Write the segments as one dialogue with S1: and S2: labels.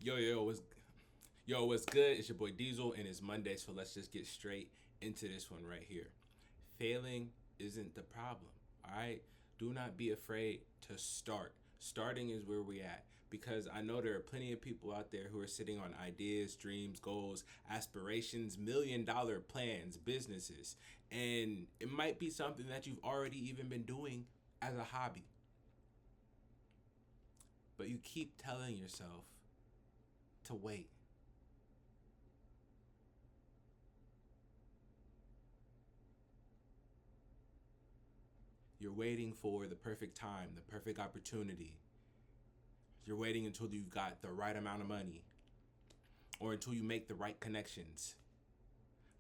S1: Yo, what's good? It's your boy Diesel, and it's Monday, so let's just get straight into this one right here. Failing isn't the problem, all right? Do not be afraid to start. Starting is where we at because I know there are plenty of people out there who are sitting on ideas, dreams, goals, aspirations, $1 million plans, businesses, and it might be something that you've already even been doing as a hobby, but you keep telling yourself to wait. You're waiting for the perfect time, the perfect opportunity. You're waiting until you've got the right amount of money or until you make the right connections,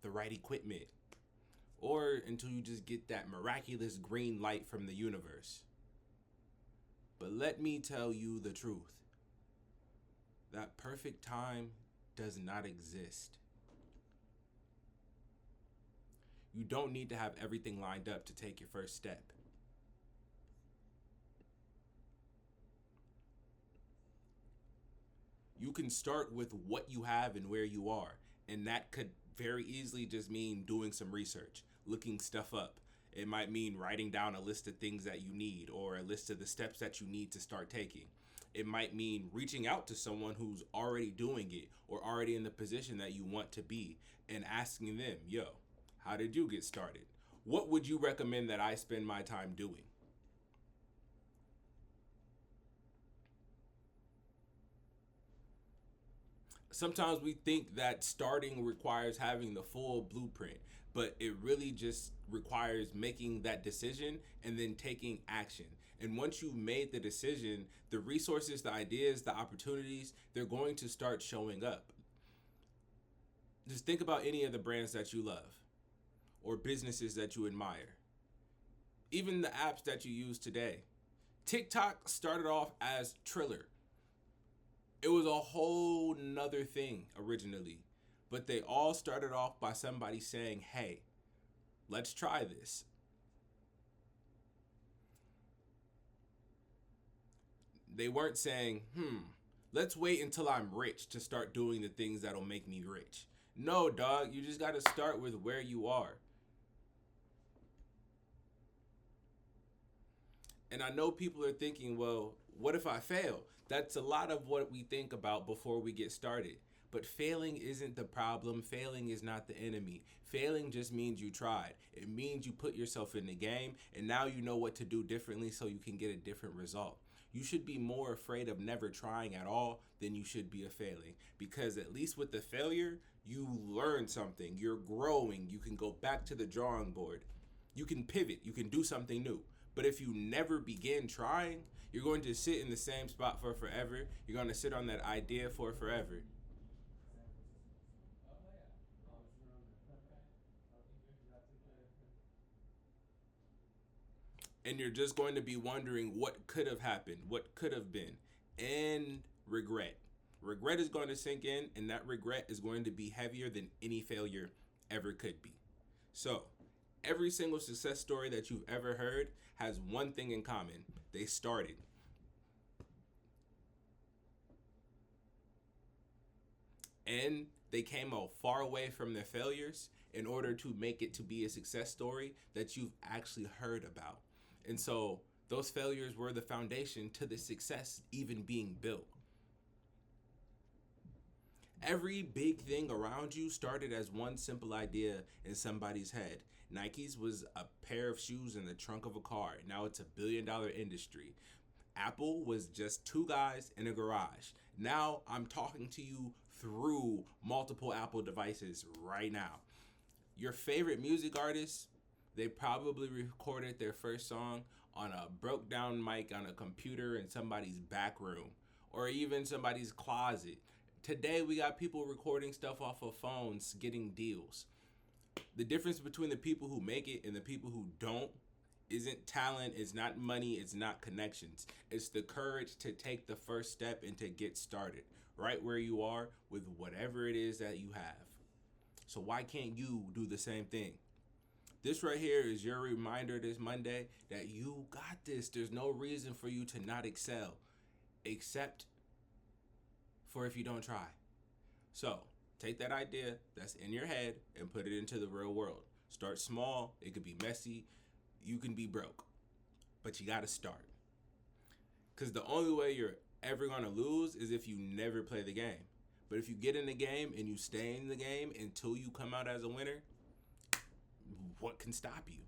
S1: the right equipment, or until you just get that miraculous green light from the universe. But let me tell you the truth. That perfect time does not exist. You don't need to have everything lined up to take your first step. You can start with what you have and where you are. And that could very easily just mean doing some research, looking stuff up. It might mean writing down a list of things that you need or a list of the steps that you need to start taking. It might mean reaching out to someone who's already doing it or already in the position that you want to be and asking them, yo, how did you get started? What would you recommend that I spend my time doing? Sometimes we think that starting requires having the full blueprint, but it really just requires making that decision and then taking action. And once you've made the decision, the resources, the ideas, the opportunities, they're going to start showing up. Just think about any of the brands that you love or businesses that you admire, even the apps that you use today. TikTok started off as Triller. It was a whole nother thing originally, but they all started off by somebody saying, hey, let's try this. They weren't saying, let's wait until I'm rich to start doing the things that'll make me rich. No, dog, you just got to start with where you are. And I know people are thinking, well, what if I fail? That's a lot of what we think about before we get started. But failing isn't the problem. Failing is not the enemy. Failing just means you tried. It means you put yourself in the game and now you know what to do differently so you can get a different result. You should be more afraid of never trying at all than you should be of failing. Because at least with the failure, you learn something. You're growing. You can go back to the drawing board. You can pivot. You can do something new. But if you never begin trying, you're going to sit in the same spot for forever. You're going to sit on that idea for forever. And you're just going to be wondering what could have happened, what could have been, and regret. Regret is going to sink in, and that regret is going to be heavier than any failure ever could be. So, every single success story that you've ever heard has one thing in common: they started. And they came a far away from their failures in order to make it to be a success story that you've actually heard about. And so those failures were the foundation to the success even being built. Every big thing around you started as one simple idea in somebody's head. Nike's was a pair of shoes in the trunk of a car. Now it's $1 billion industry. Apple was just two guys in a garage. Now I'm talking to you through multiple Apple devices right now. Your favorite music artists, they probably recorded their first song on a broke down mic on a computer in somebody's back room. or even somebody's closet. Today, we got people recording stuff off of phones, getting deals. The difference between the people who make it and the people who don't isn't talent, it's not money, it's not connections. It's the courage to take the first step and to get started right where you are with whatever it is that you have. So why can't you do the same thing? This right here is your reminder this Monday that you got this. There's no reason for you to not excel, except for if you don't try. So take that idea that's in your head and put it into the real world. Start small. It could be messy. You can be broke, but you got to start. Because the only way you're ever going to lose is if you never play the game. But if you get in the game and you stay in the game until you come out as a winner, what can stop you?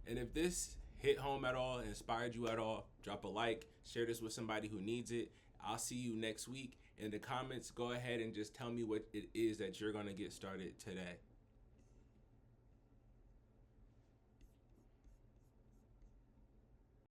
S1: And if this hit home at all, inspired you at all, drop a like, share this with somebody who needs it. I'll see you next week. In the comments, go ahead and just tell me what it is that you're going to get started today.